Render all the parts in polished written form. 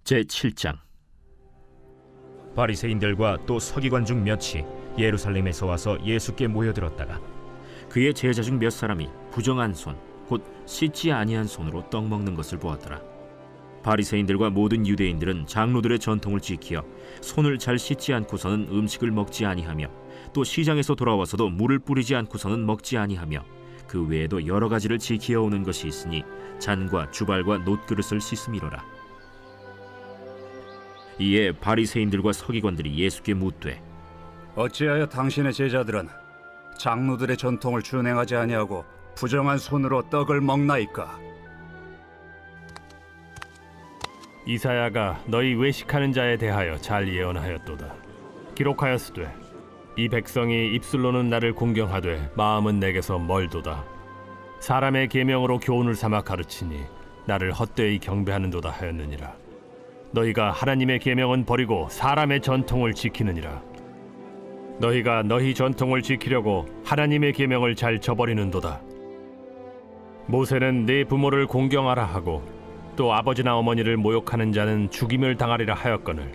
제7장. 바리새인들과 또 서기관 중 몇이 예루살렘에서 와서 예수께 모여들었다가 그의 제자 중 몇 사람이 부정한 손, 곧 씻지 아니한 손으로 떡 먹는 것을 보았더라. 바리새인들과 모든 유대인들은 장로들의 전통을 지키어 손을 잘 씻지 않고서는 음식을 먹지 아니하며, 또 시장에서 돌아와서도 물을 뿌리지 않고서는 먹지 아니하며, 그 외에도 여러 가지를 지키어 오는 것이 있으니 잔과 주발과 놋그릇을 씻음이로라. 이에 바리새인들과 서기관들이 예수께 묻되, 어찌하여 당신의 제자들은 장로들의 전통을 준행하지 아니하고 부정한 손으로 떡을 먹나이까? 이사야가 너희 외식하는 자에 대하여 잘 예언하였도다. 기록하였으되 이 백성이 입술로는 나를 공경하되 마음은 내게서 멀도다. 사람의 계명으로 교훈을 삼아 가르치니 나를 헛되이 경배하는도다 하였느니라. 너희가 하나님의 계명은 버리고 사람의 전통을 지키느니라. 너희가 너희 전통을 지키려고 하나님의 계명을 잘 저버리는도다. 모세는 네 부모를 공경하라 하고 또 아버지나 어머니를 모욕하는 자는 죽임을 당하리라 하였거늘,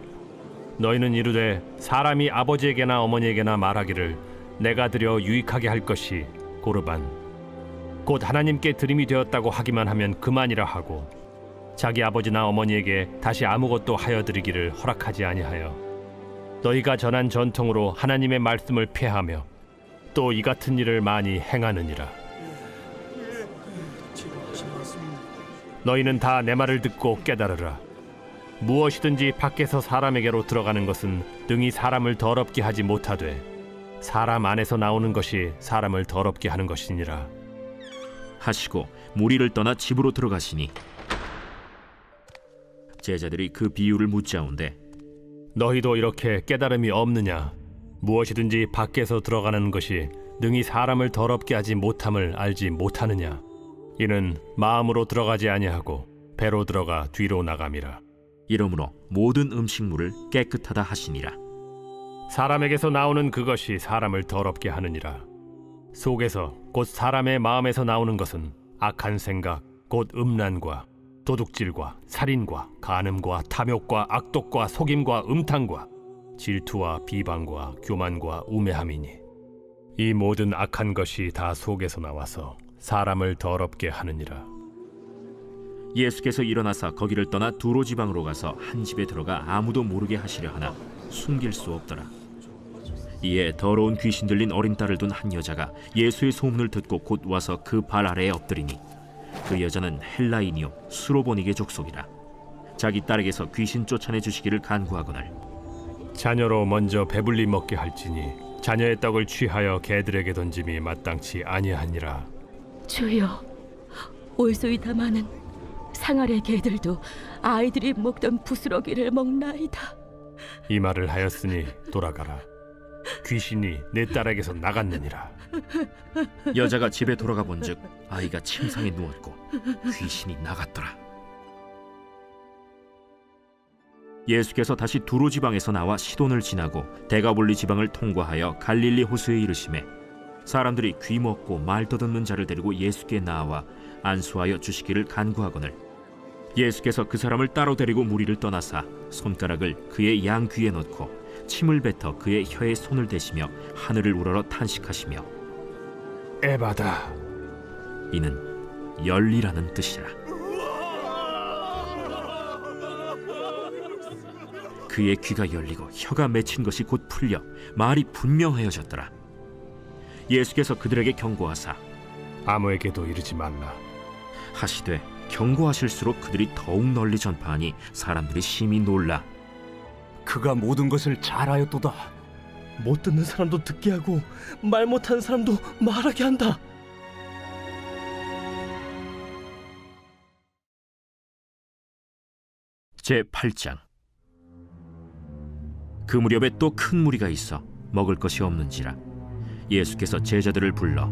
너희는 이르되 사람이 아버지에게나 어머니에게나 말하기를 내가 드려 유익하게 할 것이 고르반 곧 하나님께 드림이 되었다고 하기만 하면 그만이라 하고, 자기 아버지나 어머니에게 다시 아무것도 하여 드리기를 허락하지 아니하여 너희가 전한 전통으로 하나님의 말씀을 폐하며 또 이 같은 일을 많이 행하느니라. 너희는 다 내 말을 듣고 깨달으라. 무엇이든지 밖에서 사람에게로 들어가는 것은 능히 사람을 더럽게 하지 못하되 사람 안에서 나오는 것이 사람을 더럽게 하는 것이니라 하시고 무리를 떠나 집으로 들어가시니 제자들이 그 비유를 묻자온데, 너희도 이렇게 깨달음이 없느냐? 무엇이든지 밖에서 들어가는 것이 능히 사람을 더럽게 하지 못함을 알지 못하느냐? 이는 마음으로 들어가지 아니하고 배로 들어가 뒤로 나감이라. 이러므로 모든 음식물을 깨끗하다 하시니라. 사람에게서 나오는 그것이 사람을 더럽게 하느니라. 속에서 곧 사람의 마음에서 나오는 것은 악한 생각 곧 음란과 도둑질과 살인과 간음과 탐욕과 악독과 속임과 음탕과 질투와 비방과 교만과 우매함이니 이 모든 악한 것이 다 속에서 나와서 사람을 더럽게 하느니라. 예수께서 일어나사 거기를 떠나 두로 지방으로 가서 한 집에 들어가 아무도 모르게 하시려 하나 숨길 수 없더라. 이에 더러운 귀신 들린 어린 딸을 둔 한 여자가 예수의 소문을 듣고 곧 와서 그 발 아래에 엎드리니, 그 여자는 헬라인이요 수로보니게 족속이라. 자기 딸에게서 귀신 쫓아내 주시기를 간구하거늘, 자녀로 먼저 배불리 먹게 할지니 자녀의 떡을 취하여 개들에게 던짐이 마땅치 아니하니라. 주여, 올소이다 마는 상아래 개들도 아이들이 먹던 부스러기를 먹나이다. 이 말을 하였으니 돌아가라. 귀신이 내 딸에게서 나갔느니라. 여자가 집에 돌아가 본즉 아이가 침상에 누웠고 귀신이 나갔더라. 예수께서 다시 두로 지방에서 나와 시돈을 지나고 데가볼리 지방을 통과하여 갈릴리 호수에 이르시매, 사람들이 귀 먹고 말 더듬는 자를 데리고 예수께 나와 안수하여 주시기를 간구하거늘, 예수께서 그 사람을 따로 데리고 무리를 떠나사 손가락을 그의 양 귀에 넣고 침을 뱉어 그의 혀에 손을 대시며 하늘을 우러러 탄식하시며, 에바다, 이는 열리라는 뜻이라. 그의 귀가 열리고 혀가 맺힌 것이 곧 풀려 말이 분명하여졌더라. 예수께서 그들에게 경고하사 아무에게도 이르지 말라 하시되, 경고하실수록 그들이 더욱 널리 전파하니 사람들이 심히 놀라 그가 모든 것을 잘하였도다. 못 듣는 사람도 듣게 하고 말 못하는 사람도 말하게 한다. 제8장. 그 무렵에 또 큰 무리가 있어 먹을 것이 없는지라 예수께서 제자들을 불러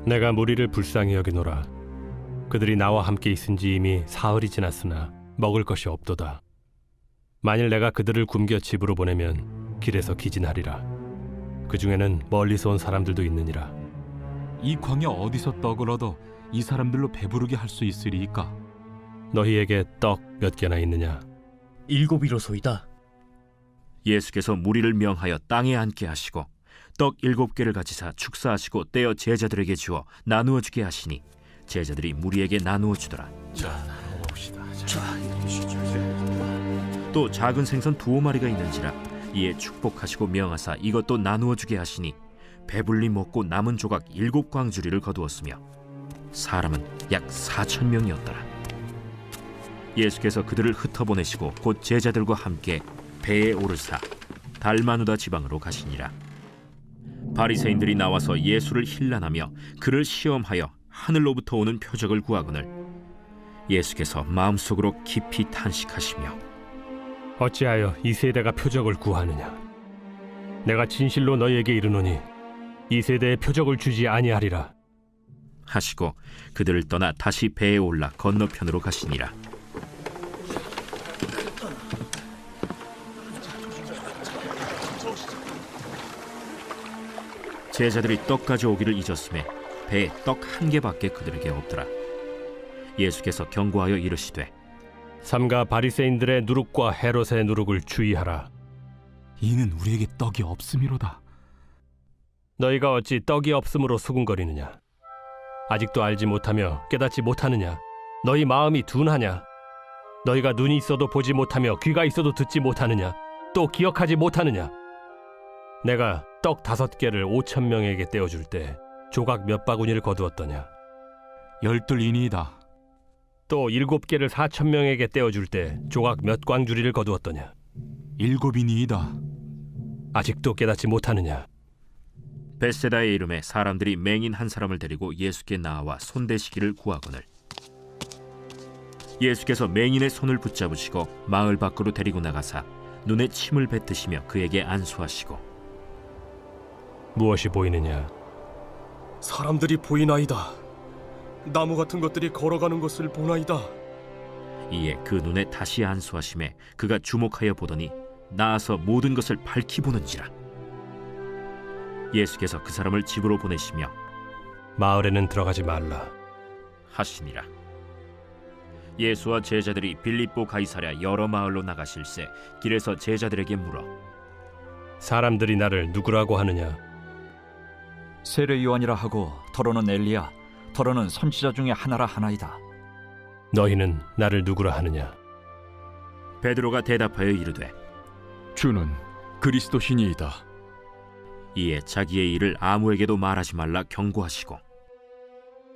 내가 무리를 불쌍히 여기노라. 그들이 나와 함께 있은지 이미 사흘이 지났으나 먹을 것이 없도다. 만일 내가 그들을 굶겨 집으로 보내면 길에서 기진하리라. 그 중에는 멀리서 온 사람들도 있느니라. 이 광야 어디서 떡을 얻어 이 사람들로 배부르게 할 수 있으리이까? 너희에게 떡 몇 개나 있느냐? 7이로소이다. 예수께서 무리를 명하여 땅에 앉게 하시고 떡 7개를 가지사 축사하시고 떼어 제자들에게 주어 나누어 주게 하시니 제자들이 무리에게 나누어 주더라. 또 작은 생선 2마리가 있는지라 이에 축복하시고 명하사 이것도 나누어 주게 하시니 배불리 먹고 남은 조각 7광주리를 거두었으며 사람은 약 4,000명이었더라. 예수께서 그들을 흩어보내시고 곧 제자들과 함께 배에 오르사 달마누다 지방으로 가시니라. 바리새인들이 나와서 예수를 힐난하며 그를 시험하여 하늘로부터 오는 표적을 구하거늘 예수께서 마음속으로 깊이 탄식하시며 어찌하여 이 세대가 표적을 구하느냐? 내가 진실로 너희에게 이르노니 이 세대에 표적을 주지 아니하리라. 하시고 그들을 떠나 다시 배에 올라 건너편으로 가시니라. 제자들이 떡 가져오기를 잊었음에 배에 떡 1개밖에 그들에게 없더라. 예수께서 경고하여 이르시되 삼가 바리새인들의 누룩과 헤롯의 누룩을 주의하라. 이는 우리에게 떡이 없음이로다. 너희가 어찌 떡이 없음으로 수군거리느냐? 아직도 알지 못하며 깨닫지 못하느냐? 너희 마음이 둔하냐? 너희가 눈이 있어도 보지 못하며 귀가 있어도 듣지 못하느냐? 또 기억하지 못하느냐? 내가 떡 5개를 5,000명에게 떼어줄 때 조각 몇 바구니를 거두었더냐? 12이니이다. 또 7개를 4,000명에게 떼어줄 때 조각 몇 광주리를 거두었더냐? 7이니이다. 아직도 깨닫지 못하느냐? 벳세다의 이름에 사람들이 맹인 한 사람을 데리고 예수께 나와 손대시기를 구하거늘 예수께서 맹인의 손을 붙잡으시고 마을 밖으로 데리고 나가사 눈에 침을 뱉으시며 그에게 안수하시고 무엇이 보이느냐? 사람들이 보이나이다. 나무 같은 것들이 걸어가는 것을 보나이다. 이에 그 눈에 다시 안수하심에 그가 주목하여 보더니 나아서 모든 것을 밝히 보는지라. 예수께서 그 사람을 집으로 보내시며 마을에는 들어가지 말라 하시니라. 예수와 제자들이 빌립보 가이사랴 여러 마을로 나가실새 길에서 제자들에게 물어 사람들이 나를 누구라고 하느냐? 세례 요한이라 하고 더러는 엘리야, 더러는 선지자 중에 하나라 하나이다. 너희는 나를 누구라 하느냐? 베드로가 대답하여 이르되 주는 그리스도시니이다. 이에 자기의 일을 아무에게도 말하지 말라 경고하시고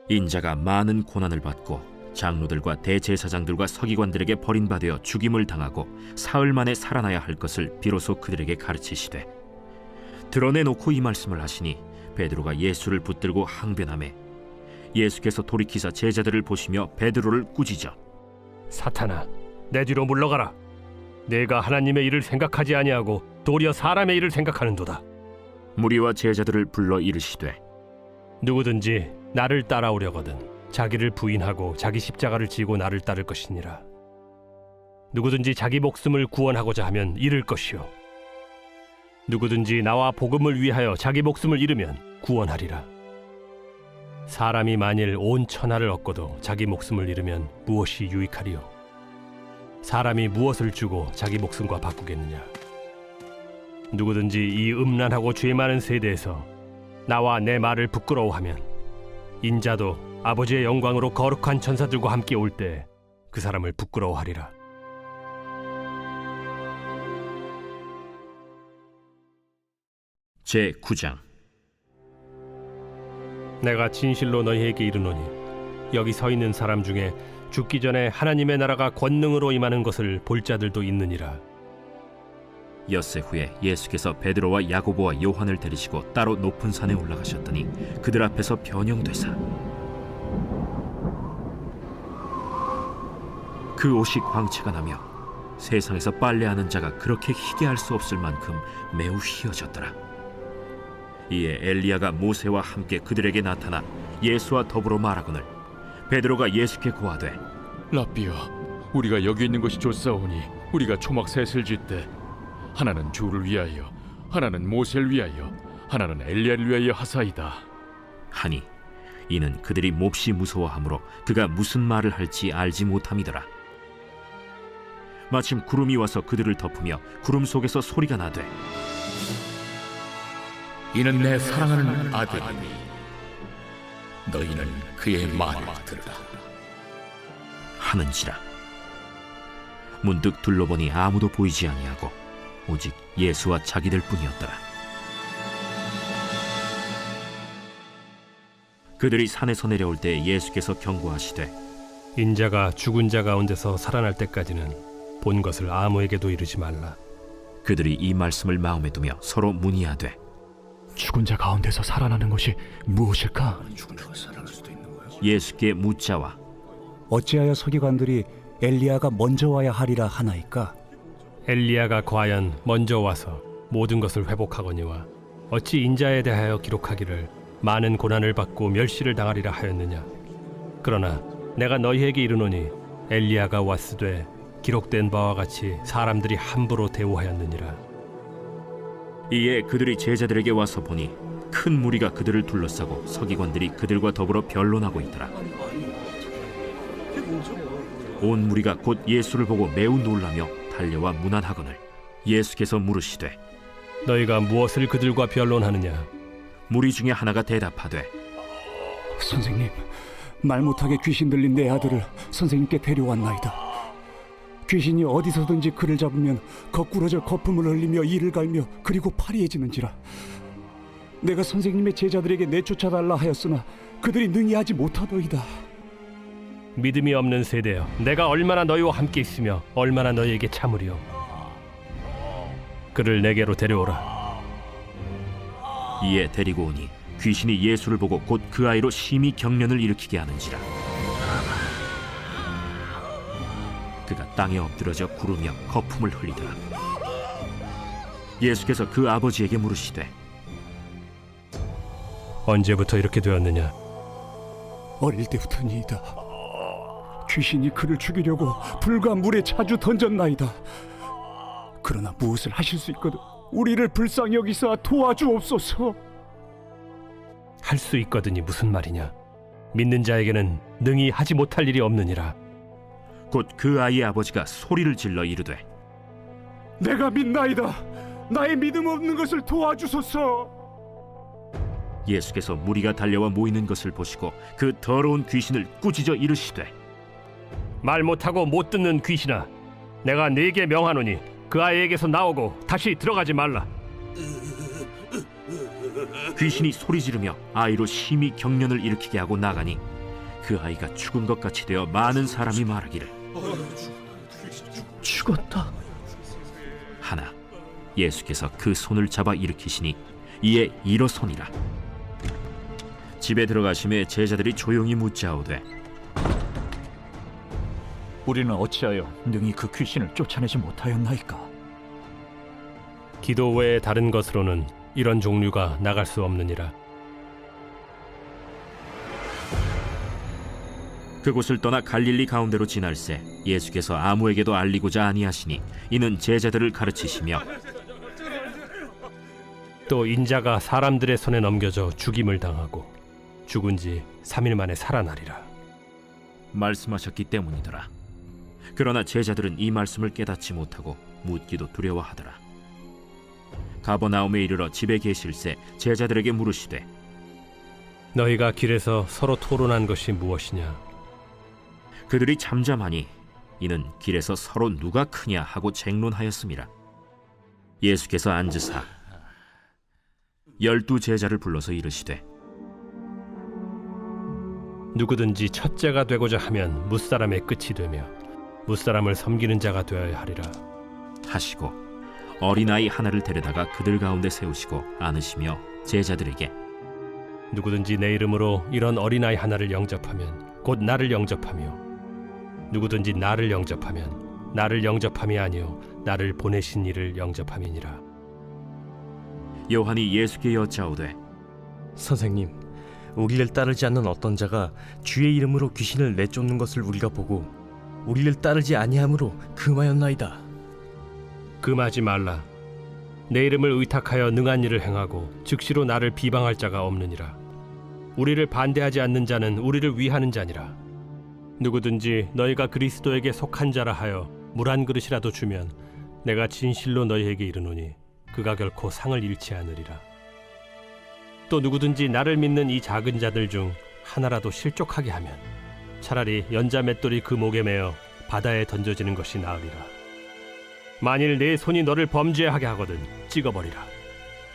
인자가 많은 고난을 받고 장로들과 대제사장들과 서기관들에게 버림받아 죽임을 당하고 사흘 만에 살아나야 할 것을 비로소 그들에게 가르치시되 드러내놓고 이 말씀을 하시니 베드로가 예수를 붙들고 항변하매 예수께서 돌이키사 제자들을 보시며 베드로를 꾸짖어 사탄아, 내 뒤로 물러가라. 내가 하나님의 일을 생각하지 아니하고 도리어 사람의 일을 생각하는도다. 무리와 제자들을 불러 이르시되 누구든지 나를 따라오려거든 자기를 부인하고 자기 십자가를 지고 나를 따를 것이니라. 누구든지 자기 목숨을 구원하고자 하면 잃을 것이요 누구든지 나와 복음을 위하여 자기 목숨을 잃으면 구원하리라. 사람이 만일 온 천하를 얻고도 자기 목숨을 잃으면 무엇이 유익하리요? 사람이 무엇을 주고 자기 목숨과 바꾸겠느냐? 누구든지 이 음란하고 죄 많은 세대에서 나와 내 말을 부끄러워하면 인자도 아버지의 영광으로 거룩한 천사들과 함께 올 때 그 사람을 부끄러워하리라. 제9장 내가 진실로 너희에게 이르노니 여기 서 있는 사람 중에 죽기 전에 하나님의 나라가 권능으로 임하는 것을 볼 자들도 있느니라. 엿새 후에 예수께서 베드로와 야고보와 요한을 데리시고 따로 높은 산에 올라가셨더니 그들 앞에서 변형되사 그 옷이 광채가 나며 세상에서 빨래하는 자가 그렇게 희게 할 수 없을 만큼 매우 희어졌더라. 이에 엘리야가 모세와 함께 그들에게 나타나 예수와 더불어 말하거늘 베드로가 예수께 고하되 라삐여, 우리가 여기 있는 것이 좋사오니 우리가 초막 셋을 짓되 하나는 주를 위하여, 하나는 모세를 위하여, 하나는 엘리야를 위하여 하사이다 하니 이는 그들이 몹시 무서워하므로 그가 무슨 말을 할지 알지 못함이더라. 마침 구름이 와서 그들을 덮으며 구름 속에서 소리가 나되 이는 내 사랑하는 아들이니 너희는 그의 말을 들으라. 하는지라. 문득 둘러보니 아무도 보이지 아니하고 오직 예수와 자기들 뿐이었더라. 그들이 산에서 내려올 때 예수께서 경고하시되 인자가 죽은 자 가운데서 살아날 때까지는 본 것을 아무에게도 이르지 말라. 그들이 이 말씀을 마음에 두며 서로 문의하되 죽은 자 가운데서 살아나는 것이 무엇일까? 예수께 묻자와 어찌하여 서기관들이 엘리야가 먼저 와야 하리라 하나이까? 엘리야가 과연 먼저 와서 모든 것을 회복하거니와 어찌 인자에 대하여 기록하기를 많은 고난을 받고 멸시를 당하리라 하였느냐. 그러나 내가 너희에게 이르노니 엘리야가 왔으되 기록된 바와 같이 사람들이 함부로 대우하였느니라. 이에 그들이 제자들에게 와서 보니 큰 무리가 그들을 둘러싸고 서기관들이 그들과 더불어 변론하고 있더라. 온 무리가 곧 예수를 보고 매우 놀라며 달려와 문안하거늘 예수께서 물으시되 너희가 무엇을 그들과 변론하느냐. 무리 중에 하나가 대답하되 선생님, 말 못하게 귀신 들린 내 아들을 선생님께 데려왔나이다. 귀신이 어디서든지 그를 잡으면 거꾸러져 거품을 흘리며 이를 갈며 그리고 파리해지는지라. 내가 선생님의 제자들에게 내쫓아달라 하였으나 그들이 능히 하지 못하더이다. 믿음이 없는 세대여, 내가 얼마나 너희와 함께 있으며 얼마나 너희에게 참으리요. 그를 내게로 데려오라. 이에 데리고 오니 귀신이 예수를 보고 곧 그 아이로 심히 경련을 일으키게 하는지라. 그가 땅에 엎드러져 구르며 거품을 흘리더라. 예수께서 그 아버지에게 물으시되 언제부터 이렇게 되었느냐. 어릴 때부터니이다. 귀신이 그를 죽이려고 불과 물에 자주 던졌나이다. 그러나 무엇을 하실 수 있거든 우리를 불쌍히 여기사 도와주옵소서. 할 수 있거든이 무슨 말이냐. 믿는 자에게는 능히 하지 못할 일이 없느니라. 곧 그 아이의 아버지가 소리를 질러 이르되 내가 믿나이다. 나의 믿음 없는 것을 도와주소서. 예수께서 무리가 달려와 모이는 것을 보시고 그 더러운 귀신을 꾸짖어 이르시되 말 못하고 못 듣는 귀신아, 내가 네게 명하노니 그 아이에게서 나오고 다시 들어가지 말라. 귀신이 소리 지르며 아이로 심히 경련을 일으키게 하고 나가니 그 아이가 죽은 것 같이 되어 많은 사람이 말하기를 죽었다. 하나 예수께서 그 손을 잡아 일으키시니 이에 일어서니라. 집에 들어가심에 제자들이 조용히 묻자오되 우리는 어찌하여 능히 그 귀신을 쫓아내지 못하였나이까? 기도 외에 다른 것으로는 이런 종류가 나갈 수 없느니라. 그곳을 떠나 갈릴리 가운데로 지날새 예수께서 아무에게도 알리고자 아니하시니 이는 제자들을 가르치시며 또 인자가 사람들의 손에 넘겨져 죽임을 당하고 죽은 지 3일 만에 살아나리라 말씀하셨기 때문이더라. 그러나 제자들은 이 말씀을 깨닫지 못하고 묻기도 두려워하더라. 가버나움에 이르러 집에 계실새 제자들에게 물으시되 너희가 길에서 서로 토론한 것이 무엇이냐. 그들이 잠잠하니 이는 길에서 서로 누가 크냐 하고 쟁론하였음이라. 예수께서 앉으사 12 제자를 불러서 이르시되 누구든지 첫째가 되고자 하면 무사람의 끝이 되며 무사람을 섬기는 자가 되어야 하리라 하시고 어린아이 하나를 데려다가 그들 가운데 세우시고 안으시며 제자들에게 누구든지 내 이름으로 이런 어린아이 하나를 영접하면 곧 나를 영접하며 누구든지 나를 영접하면 나를 영접함이 아니요 나를 보내신 이를 영접함이니라. 요한이 예수께 여짜오되 선생님, 우리를 따르지 않는 어떤 자가 주의 이름으로 귀신을 내쫓는 것을 우리가 보고 우리를 따르지 아니함으로 금하였나이다. 금하지 말라. 내 이름을 의탁하여 능한 일을 행하고 즉시로 나를 비방할 자가 없느니라. 우리를 반대하지 않는 자는 우리를 위하는 자니라. 누구든지 너희가 그리스도에게 속한 자라 하여 물 한 그릇이라도 주면 내가 진실로 너희에게 이르노니 그가 결코 상을 잃지 않으리라. 또 누구든지 나를 믿는 이 작은 자들 중 하나라도 실족하게 하면 차라리 연자 맷돌이 그 목에 매어 바다에 던져지는 것이 나으리라. 만일 내 손이 너를 범죄하게 하거든 찍어버리라.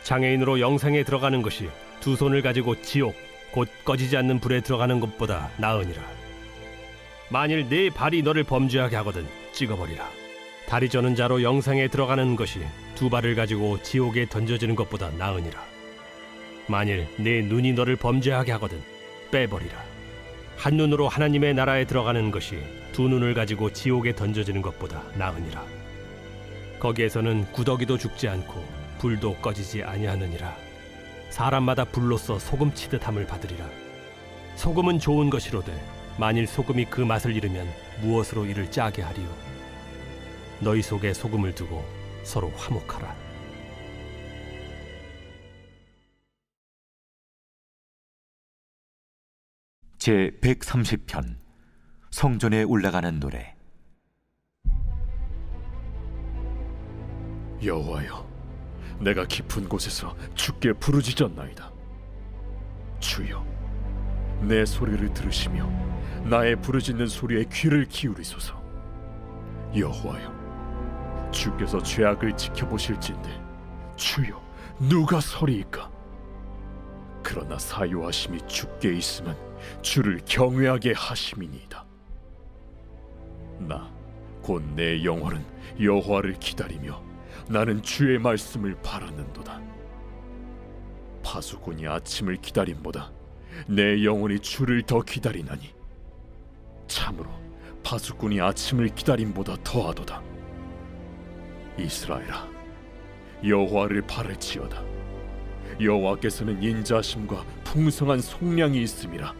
장애인으로 영생에 들어가는 것이 두 손을 가지고 지옥 곧 꺼지지 않는 불에 들어가는 것보다 나으니라. 만일 네 발이 너를 범죄하게 하거든 찍어버리라. 다리 저는 자로 영생에 들어가는 것이 두 발을 가지고 지옥에 던져지는 것보다 나으니라. 만일 네 눈이 너를 범죄하게 하거든 빼버리라. 한 눈으로 하나님의 나라에 들어가는 것이 두 눈을 가지고 지옥에 던져지는 것보다 나으니라. 거기에서는 구더기도 죽지 않고 불도 꺼지지 아니하느니라. 사람마다 불로써 소금 치듯 함을 받으리라. 소금은 좋은 것이로되 만일 소금이 그 맛을 잃으면 무엇으로 이를 짜게 하리요. 너희 속에 소금을 두고 서로 화목하라. 제 130편 성전에 올라가는 노래. 여호와여, 내가 깊은 곳에서 주께 부르짖었나이다. 주여, 내 소리를 들으시며 나의 부르짖는 소리에 귀를 기울이소서. 여호와여, 주께서 죄악을 지켜보실진데 주여, 누가 서리이까? 그러나 사요하심이 주께 있으면 주를 경외하게 하심이니이다. 나 곧 내 영혼은 여호와를 기다리며 나는 주의 말씀을 바라는도다. 파수꾼이 아침을 기다림보다 내 영혼이 주를 더 기다리나니 참으로 파수꾼이 아침을 기다림보다 더하도다. 이스라엘아, 여호와를 바랄지어다. 여호와께서는 인자하심과 풍성한 속량이 있음이라.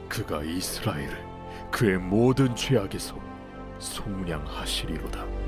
그가 이스라엘을 그의 모든 죄악에서 속량하시리로다.